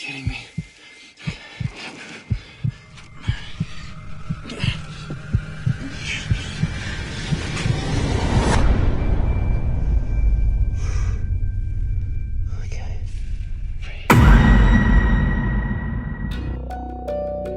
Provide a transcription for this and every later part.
kidding me?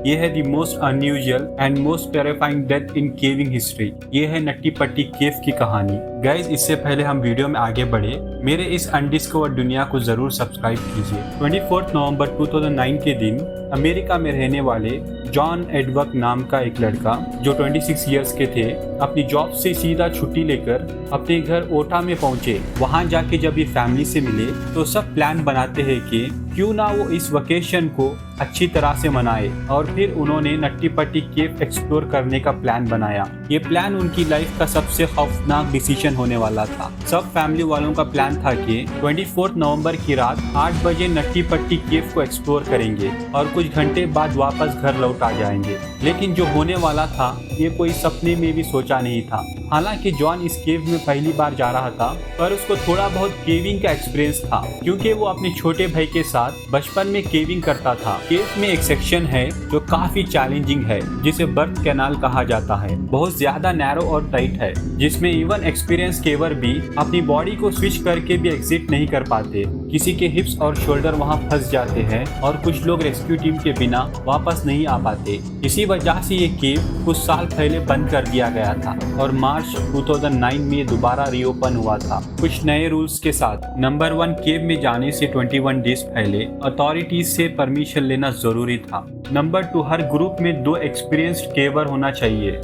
ये है the most unusual and most terrifying death in caving history. ये है नट्टी पट्टी केव की कहानी। गाइज, इससे पहले हम वीडियो में आगे बढ़े, मेरे इस अनडिस्कवर्ड दुनिया को जरूर सब्सक्राइब कीजिए। 24 नवंबर 2009 के दिन अमेरिका में रहने वाले जॉन एडवर्क नाम का एक लड़का जो 26 इयर्स के थे, अपनी जॉब से सीधा छुट्टी लेकर अपने घर ओटा में पहुंचे। वहां जाके जब ये फैमिली से मिले तो सब प्लान बनाते हैं कि क्यों ना वो इस वेकेशन को अच्छी तरह से मनाए, और फिर उन्होंने नट्टी पट्टी केव एक्सप्लोर करने का प्लान बनाया। ये प्लान उनकी लाइफ का सबसे खौफनाक डिसीजन होने वाला था। सब फैमिली वालों का प्लान था कि 24 नवंबर की रात 8 बजे नट्टी पट्टी केव को एक्सप्लोर करेंगे और कुछ घंटे बाद वापस घर लौट आ जाएंगे। लेकिन जो होने वाला था ये कोई सपने में भी सोचा नहीं था। हालांकि जॉन इस केव में पहली बार जा रहा था, पर उसको थोड़ा बहुत केविंग का एक्सपीरियंस था क्योंकि वो अपने छोटे भाई के साथ बचपन में केविंग करता था। केव में एक सेक्शन है जो काफी चैलेंजिंग है, जिसे बर्थ कैनाल कहा जाता है। बहुत ज्यादा नैरो और टाइट है, जिसमें इवन एक्सपीरियंस केवर भी अपनी बॉडी को स्विच करके भी एग्जिट नहीं कर पाते। किसी के हिप्स और शोल्डर वहां फंस जाते हैं और कुछ लोग रेस्क्यू टीम के बिना वापस नहीं आ पाते। इसी वजह से ये केव कुछ साल पहले बंद कर दिया गया था और मार्च 2009 में दोबारा रीओपन हुआ था, कुछ नए रूल्स के साथ। नंबर 1, केव में जाने से 21 डेज पहले अथॉरिटीज से परमिशन लेना जरूरी था। नंबर 2, हर ग्रुप में 2 एक्सपीरियंस्ड केवर होना चाहिए।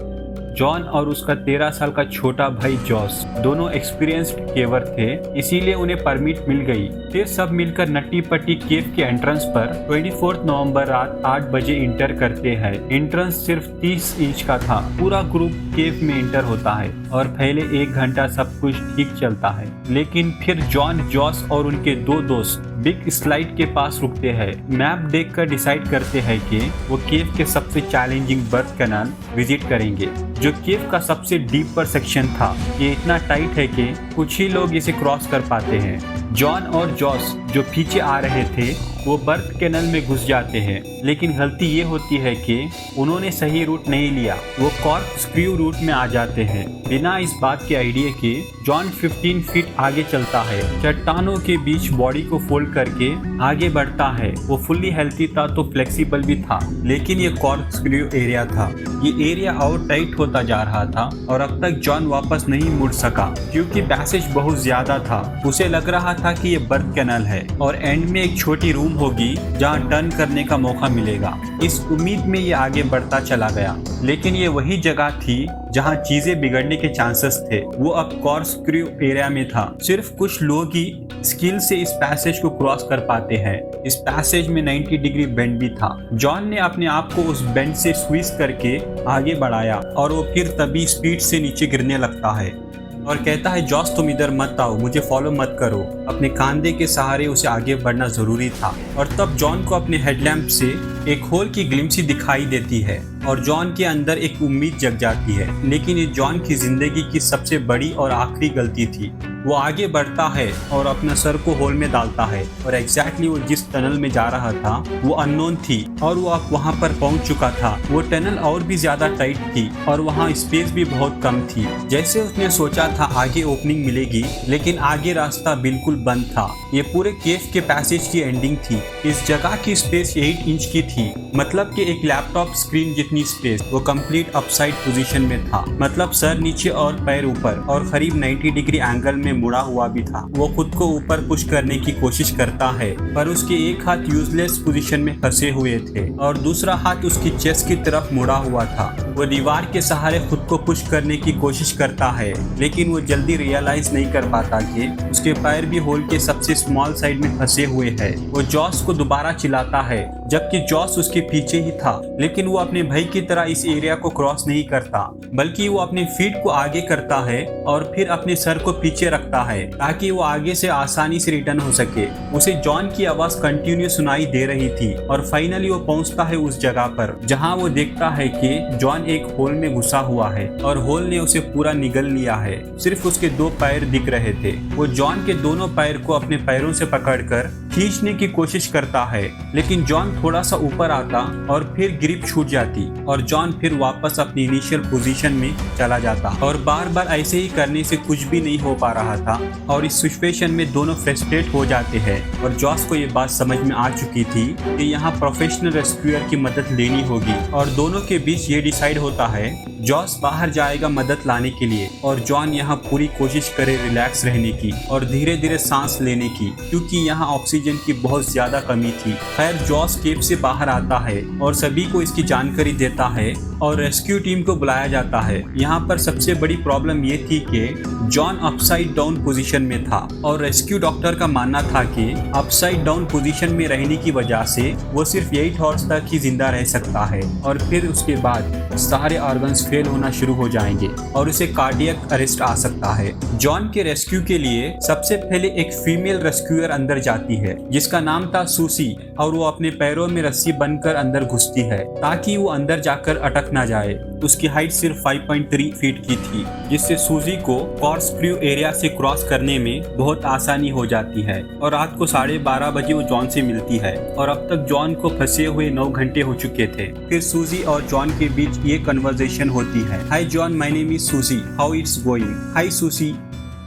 जॉन और उसका 13 साल का छोटा भाई जॉस दोनों एक्सपीरियंस्ड केवर थे, इसीलिए उन्हें परमिट मिल गई। फिर सब मिलकर नट्टी पट्टी केव के एंट्रेंस पर 24 नवंबर रात 8 बजे इंटर करते हैं। एंट्रेंस सिर्फ 30 इंच का था। पूरा ग्रुप केव में इंटर होता है और पहले 1 घंटा सब कुछ ठीक चलता है, लेकिन फिर जॉन, जॉस और उनके 2 दोस्त बिग स्लाइड के पास रुकते हैं। मैप देखकर डिसाइड करते हैं कि वो केव के सबसे चैलेंजिंग बर्थ कैनाल विजिट करेंगे, जो केव का सबसे डीपर सेक्शन था। ये इतना टाइट है कि कुछ ही लोग इसे क्रॉस कर पाते हैं। जॉन और जॉस जो पीछे आ रहे थे वो बर्थ कैनल में घुस जाते हैं, लेकिन गलती ये होती है कि उन्होंने सही रूट नहीं लिया। वो कॉर्कस्क्रू रूट में आ जाते हैं। बिना इस बात के आइडिया के जॉन 15 फीट आगे चलता है, चट्टानों के बीच बॉडी को फोल्ड करके आगे बढ़ता है। वो फुल्ली हेल्थी था तो फ्लेक्सिबल भी था, लेकिन ये कॉर्कस्क्रू एरिया था। ये एरिया और टाइट होता जा रहा था और अब तक जॉन वापस नहीं मुड़ सका क्योंकि पैसेज बहुत ज्यादा था। उसे लग रहा था कि ये बर्थ कैनल है और एंड में एक छोटी रूम होगी जहां टर्न करने का मौका मिलेगा। इस उम्मीद में ये आगे बढ़ता चला गया, लेकिन ये वही जगह थी जहां चीजें बिगड़ने के चांसेस थे। वो अब कॉर्कस्क्रू एरिया में था। सिर्फ कुछ लोग ही स्किल से इस पैसेज को क्रॉस कर पाते हैं। इस पैसेज में 90 डिग्री बेंड भी था। जॉन ने अपने आप को उस बेंड से स्क्वीज करके आगे बढ़ाया और वो फिर तभी स्पीड से नीचे गिरने लगता है और कहता है, जॉस तुम इधर मत आओ, मुझे फॉलो मत करो। अपने कंधे के सहारे उसे आगे बढ़ना जरूरी था। और तब जॉन को अपने हेडलैम्प से एक होल की ग्लिम्सी दिखाई देती है और जॉन के अंदर एक उम्मीद जग जाती है। लेकिन ये जॉन की जिंदगी की सबसे बड़ी और आखिरी गलती थी। वो आगे बढ़ता है और अपना सर को होल में डालता है और एग्जैक्टली वो जिस टनल में जा रहा था वो अननोन थी और वो अब वहाँ पर पहुँच चुका था। वो टनल और भी ज्यादा टाइट थी और वहाँ स्पेस भी बहुत कम थी। जैसे उसने सोचा था आगे ओपनिंग मिलेगी, लेकिन आगे रास्ता बिल्कुल बंद था। ये पूरे केव के पैसेज की एंडिंग थी। इस जगह की स्पेस 8 इंच की थी, मतलब कि एक लैपटॉप स्क्रीन जितनी स्पेस। वो कंप्लीट अपसाइड पोजीशन में था, मतलब सर नीचे और पैर ऊपर, और करीब 90 डिग्री एंगल में मुड़ा हुआ भी था। वो खुद को ऊपर पुश करने की कोशिश करता है, पर उसके एक हाथ यूजलेस पोजीशन में फंसे हुए थे और दूसरा हाथ उसकी चेस्ट की तरफ मुड़ा हुआ था। वो दीवार के सहारे खुद को पुश करने की कोशिश करता है, लेकिन वो जल्दी रियलाइज नहीं कर पाता कि उसके पैर भी होल के सबसे स्मॉल साइड में फंसे हुए हैं। वो जॉस को दोबारा चिल्लाता है, जबकि जॉस उसके पीछे ही था, लेकिन वो अपने भाई की तरह इस एरिया को क्रॉस नहीं करता, बल्कि वो अपने फीट को आगे करता है और फिर अपने सर को पीछे रखता है ताकि वो आगे से आसानी से रिटर्न हो सके। उसे जॉन की आवाज कंटिन्यू सुनाई दे रही थी और फाइनली वो पहुंचता है उस जगह पर जहां वो देखता है कि जॉन एक होल में घुसा हुआ है और होल ने उसे पूरा निगल लिया है। सिर्फ उसके 2 पैर दिख रहे थे। वो जॉन के दोनों पैर को अपने पैरों से पकड़कर खींचने की कोशिश करता है, लेकिन जॉन थोड़ा सा ऊपर आता और फिर ग्रिप छूट जाती और जॉन फिर वापस अपनी इनिशियल पोजीशन में चला जाता और बार बार ऐसे ही करने से कुछ भी नहीं हो पा रहा था और इस सिचुएशन में दोनों फ्रस्ट्रेट हो जाते हैं और जॉस को ये बात समझ में आ चुकी थी कि यहाँ प्रोफेशनल रेस्क्यूअर की मदद लेनी होगी और दोनों के बीच ये डिसाइड होता है जॉस बाहर जाएगा मदद लाने के लिए और जॉन यहाँ पूरी कोशिश करे रिलैक्स रहने की और धीरे धीरे सांस लेने की, क्योंकि यहाँ ऑक्सीजन की बहुत ज्यादा कमी थी। खैर जॉस केव से बाहर आता है और सभी को इसकी जानकारी देता है और रेस्क्यू टीम को बुलाया जाता है। यहाँ पर सबसे बड़ी प्रॉब्लम ये थी कि जॉन अपसाइड डाउन पोजीशन में था और रेस्क्यू डॉक्टर का मानना था कि अपसाइड डाउन पोजीशन में रहने की वजह से वो सिर्फ 8 आवर्स तक ही जिंदा रह सकता है और फिर उसके बाद सारे ऑर्गन्स फेल होना शुरू हो जाएंगे और उसे कार्डियक अरेस्ट आ सकता है। जॉन के रेस्क्यू के लिए सबसे पहले एक फीमेल रेस्क्यूअर अंदर जाती है जिसका नाम था सूसी और वो अपने पैरों में रस्सी बनकर अंदर घुसती है ताकि वो अंदर जाकर अटक ना जाए। उसकी हाइट सिर्फ 5.3 फीट की थी, जिससे सूजी को कॉर्कस्क्रू एरिया से क्रॉस करने में बहुत आसानी हो जाती है और रात को 12:30 बजे वो जॉन से मिलती है और अब तक जॉन को फंसे हुए 9 घंटे हो चुके थे। फिर सूजी और जॉन के बीच ये कन्वर्सेशन होती है। हाय जॉन, माय नेम इज सूजी, हाउ इट्स गोइंग? हाय सूजी,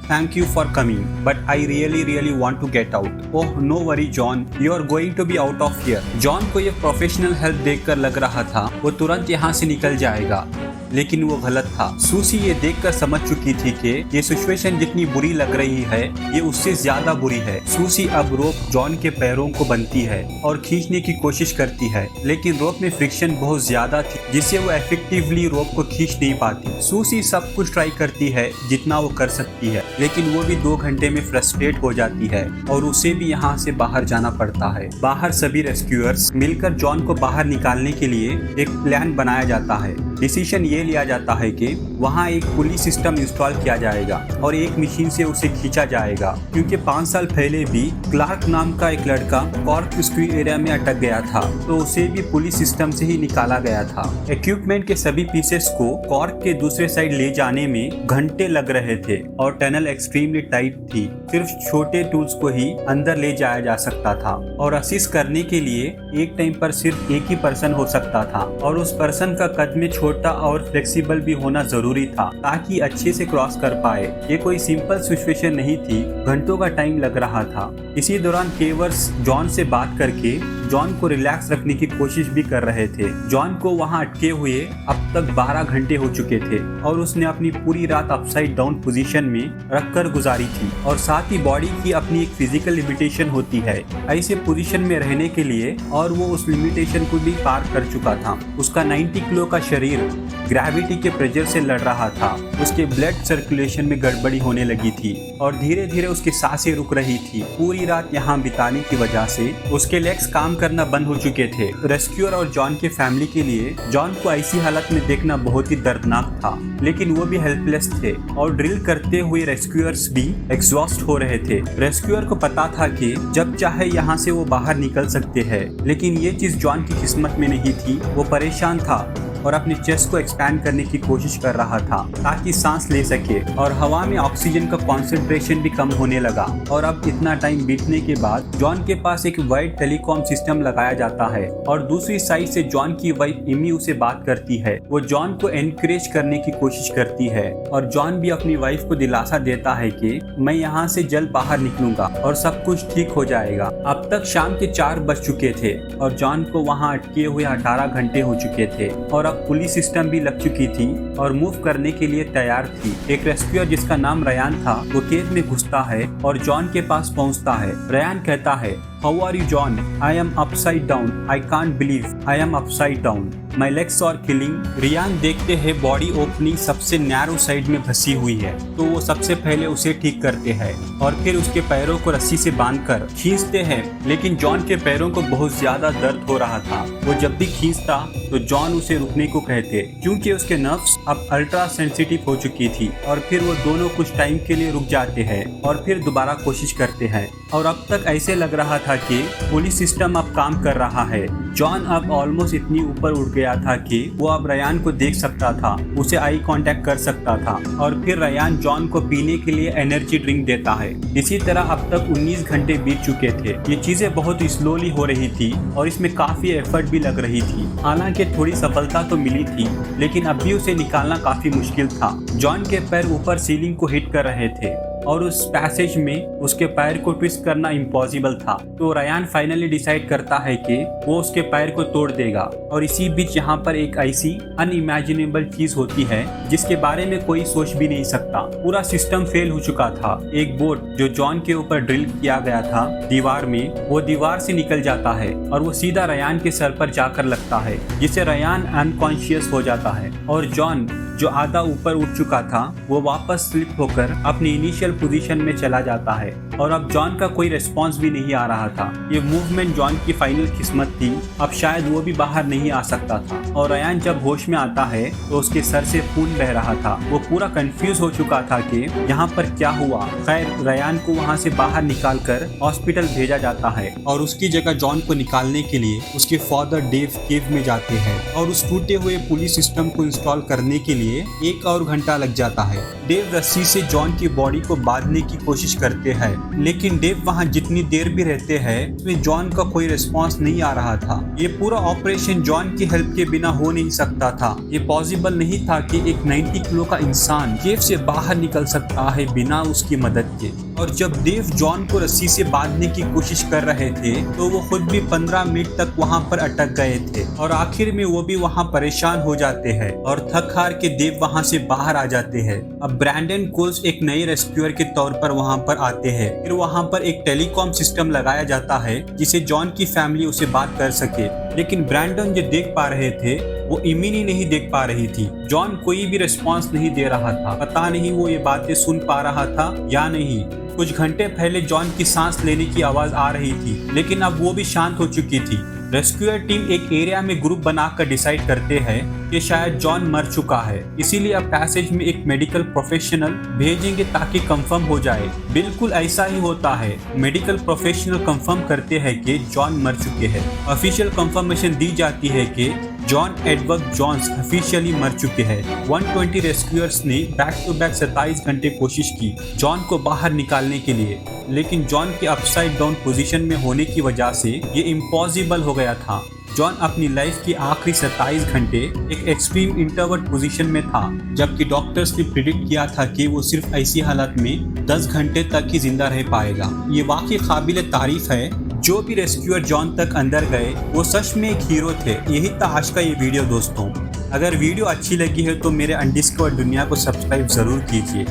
Thank you for coming, but I really want to get out. Oh, no worry John, you are going to be out of here. John को ये professional help देखकर लग रहा था वो तुरंत यहाँ से निकल जाएगा, लेकिन वो गलत था। सूसी ये देखकर समझ चुकी थी कि ये सिचुएशन जितनी बुरी लग रही है ये उससे ज्यादा बुरी है। सूसी अब रोप जॉन के पैरों को बंधती है और खींचने की कोशिश करती है, लेकिन रोप में फ्रिक्शन बहुत ज्यादा थी जिससे वो इफेक्टिवली रोप को खींच नहीं पाती। सूसी सब कुछ ट्राई करती है जितना वो कर सकती है, लेकिन वो भी 2 घंटे में फ्रस्ट्रेट हो जाती है और उसे भी यहाँ से बाहर जाना पड़ता है। बाहर सभी रेस्क्यूअर्स मिलकर जॉन को बाहर निकालने के लिए एक प्लान बनाया जाता है। डिसीजन ये लिया जाता है कि वहाँ एक पुलिस सिस्टम इंस्टॉल किया जाएगा और एक मशीन से उसे खींचा जाएगा, क्योंकि 5 साल पहले भी क्लार्क नाम का एक लड़का कॉर्कस्क्रू एरिया में अटक गया था तो उसे भी पुलिस सिस्टम से ही निकाला गया था। इक्विपमेंट के सभी पीसेस को कॉर्क के दूसरे साइड ले जाने में घंटे लग रहे थे और टनल एक्सट्रीमली टाइट थी। सिर्फ छोटे टूल्स को ही अंदर ले जाया जा सकता था और असिस्ट करने के लिए एक टाइम पर सिर्फ एक ही पर्सन हो सकता था और उस पर्सन का कद में छोटा और फ्लेक्सिबल भी होना जरूरी था ताकि अच्छे से क्रॉस कर पाए। ये कोई सिंपल सिचुएशन नहीं थी, घंटों का टाइम लग रहा था। इसी दौरान केवर्स जॉन से बात करके जॉन को रिलैक्स रखने की कोशिश भी कर रहे थे। जॉन को वहां अटके हुए अब तक 12 घंटे हो चुके थे और उसने अपनी पूरी रात अपसाइड डाउन पोजीशन में रखकर गुजारी थी और साथ ही बॉडी की अपनी एक फिजिकल लिमिटेशन होती है ऐसे पोजीशन में रहने के लिए और वो उस लिमिटेशन को भी पार कर चुका था। उसका 90 किलो का शरीर ग्रेविटी के प्रेशर से लड़ रहा था, उसके ब्लड सर्कुलेशन में गड़बड़ी होने लगी थी और धीरे धीरे उसकी सांसें रुक रही थी। पूरी रात यहाँ बिताने की वजह से उसके लेग्स काम करना बंद हो चुके थे। रेस्क्यूअर और जॉन के फैमिली के लिए जॉन को ऐसी हालत में देखना बहुत ही दर्दनाक था, लेकिन वो भी हेल्पलेस थे और ड्रिल करते हुए रेस्क्यूअर्स भी एग्जॉस्ट हो रहे थे। रेस्क्यूअर को पता था कि जब चाहे यहाँ से वो बाहर निकल सकते हैं, लेकिन ये चीज जॉन की किस्मत में नहीं थी। वो परेशान था और अपने चेस्ट को एक्सपैंड करने की कोशिश कर रहा था ताकि सांस ले सके और हवा में ऑक्सीजन का कंसंट्रेशन भी कम होने लगा। और अब इतना टाइम बीतने के बाद जॉन के पास एक वाइड टेलीकॉम सिस्टम लगाया जाता है और दूसरी साइड से जॉन की वाइफ इमी उसे बात करती है। वो जॉन को एनकरेज करने की कोशिश करती है और जॉन भी अपनी वाइफ को दिलासा देता है कि मैं यहाँ से जल्द बाहर निकलूंगा और सब कुछ ठीक हो जाएगा। अब तक शाम के 4 बज चुके थे और जॉन को वहाँ अटके हुए 18 घंटे हो चुके थे और अब पुलिस सिस्टम भी लग चुकी थी और मूव करने के लिए तैयार थी। एक रेस्क्यूअर जिसका नाम रयान था वो केव में घुसता है और जॉन के पास पहुंचता है। रयान कहता है, How are you, John? I am upside down. I can't believe I am upside down. My legs are killing. Riyan देखते हैं बॉडी ओपनिंग सबसे नैरो साइड में फंसी हुई है, तो वो सबसे पहले उसे ठीक करते हैं और फिर उसके पैरों को रस्सी से बांधकर खींचते हैं। लेकिन जॉन के पैरों को बहुत ज्यादा दर्द हो रहा था। वो जब भी खींचता तो जॉन उसे रुकने को कहते, क्योंकि उसके नर्व्स अब अल्ट्रा सेंसिटिव हो चुकी थी। और फिर वो दोनों कुछ टाइम के लिए रुक जाते हैं और फिर दोबारा कोशिश करते हैं। और अब तक ऐसे लग रहा था था कि पुलिस सिस्टम अब काम कर रहा है। जॉन अब ऑलमोस्ट इतनी ऊपर उठ गया था कि वो अब रयान को देख सकता था, उसे आई कांटेक्ट कर सकता था और फिर रयान जॉन को पीने के लिए एनर्जी ड्रिंक देता है। इसी तरह अब तक 19 घंटे बीत चुके थे। ये चीजें बहुत स्लोली हो रही थी और इसमें काफी एफर्ट भी लग रही थी। हालांकि थोड़ी सफलता तो मिली थी, लेकिन अब भी उसे निकालना काफी मुश्किल था। जॉन के पैर ऊपर सीलिंग को हिट कर रहे थे और उस पैसेज में उसके पैर को ट्विस्ट करना इम्पॉसिबल था। तो रयान फाइनली डिसाइड करता है कि वो उसके पैर को तोड़ देगा। और इसी बीच यहाँ पर एक ऐसी अनइमेजिनेबल चीज होती है जिसके बारे में कोई सोच भी नहीं सकता। पूरा सिस्टम फेल हो चुका था। एक बोट जो जॉन के ऊपर ड्रिल किया गया था दीवार में, वो दीवार से निकल जाता है और वो सीधा रयान के सर पर जाकर लगता है, जिससे रयान अनकॉन्शियस हो जाता है और जॉन जो आधा ऊपर उठ चुका था वो वापस स्लिप होकर अपनी इनिशियल पोजीशन में चला जाता है। और अब जॉन का कोई रिस्पांस भी नहीं आ रहा था। ये मूवमेंट जॉन की फाइनल किस्मत थी। अब शायद वो भी बाहर नहीं आ सकता था। और रयान जब होश में आता है तो उसके सर से खून बह रहा था। वो पूरा कंफ्यूज हो चुका था कि यहाँ पर क्या हुआ। खैर रयान को वहाँ से बाहर निकाल कर हॉस्पिटल भेजा जाता है और उसकी जगह जॉन को निकालने के लिए उसके फादर डेव केव में जाते हैं और उस टूटे हुए पुलिस सिस्टम को इंस्टॉल करने के लिए 1 और घंटा लग जाता है। डेव रस्सी से जॉन की बॉडी को बांधने की कोशिश करते हैं, लेकिन डेव वहाँ जितनी देर भी रहते हैं उसमें जॉन का कोई रिस्पांस नहीं आ रहा था। ये पूरा ऑपरेशन जॉन की हेल्प के बिना हो नहीं सकता था। ये पॉसिबल नहीं था कि एक 90 किलो का इंसान केव से बाहर निकल सकता है बिना उसकी मदद के। और जब डेव जॉन को रस्सी से बांधने की कोशिश कर रहे थे तो वो खुद भी 15 मिनट तक वहाँ पर अटक गए थे और आखिर में वो भी वहाँ परेशान हो जाते हैं और थक हार के देव वहाँ से बाहर आ जाते हैं। अब ब्रैंडन कोल्स एक नए रेस्क्यूअर के तौर पर वहाँ पर आते हैं। फिर वहाँ पर एक टेलीकॉम सिस्टम लगाया जाता है जिसे जॉन की फैमिली उसे बात कर सके, लेकिन ब्रैंडन जो देख पा रहे थे वो इमिनी नहीं देख पा रही थी। जॉन कोई भी रिस्पांस नहीं दे रहा था। पता नहीं वो ये बातें सुन पा रहा था या नहीं। कुछ घंटे पहले जॉन की सांस लेने की आवाज आ रही थी, लेकिन अब वो भी शांत हो चुकी थी। रेस्क्यूअर टीम एक एरिया में ग्रुप बनाकर डिसाइड करते हैं कि शायद जॉन मर चुका है, इसीलिए अब पैसेज में एक मेडिकल प्रोफेशनल भेजेंगे ताकि कंफर्म हो जाए। बिल्कुल ऐसा ही होता है। मेडिकल प्रोफेशनल कंफर्म करते हैं कि जॉन मर चुके हैं। ऑफिशियल कंफर्मेशन दी जाती है कि जॉन एडवर्ड जॉन्स ऑफिशियली मर चुके हैं। 120 रेस्क्यूअर्स ने बैक टू बैक 27 घंटे कोशिश की जॉन को बाहर निकालने के लिए, लेकिन जॉन के अपसाइड डाउन पोजीशन में होने की वजह से ये इम्पॉसिबल हो गया था। जॉन अपनी लाइफ की आखिरी 27 घंटे एक एक्सट्रीम इंट्रोवर्ट पोजीशन में था, जबकि डॉक्टर्स ने प्रिडिक्ट किया था कि वो सिर्फ ऐसी हालत में 10 घंटे तक ही जिंदा रह पाएगा। ये वाकई काबिल तारीफ है। जो भी रेस्क्यूअर जॉन तक अंदर गए वो सच में एक हीरो थे। यही था आज का ये वीडियो दोस्तों। अगर वीडियो अच्छी लगी है तो मेरे अनडिस्कवर्ड दुनिया को सब्सक्राइब जरूर कीजिए।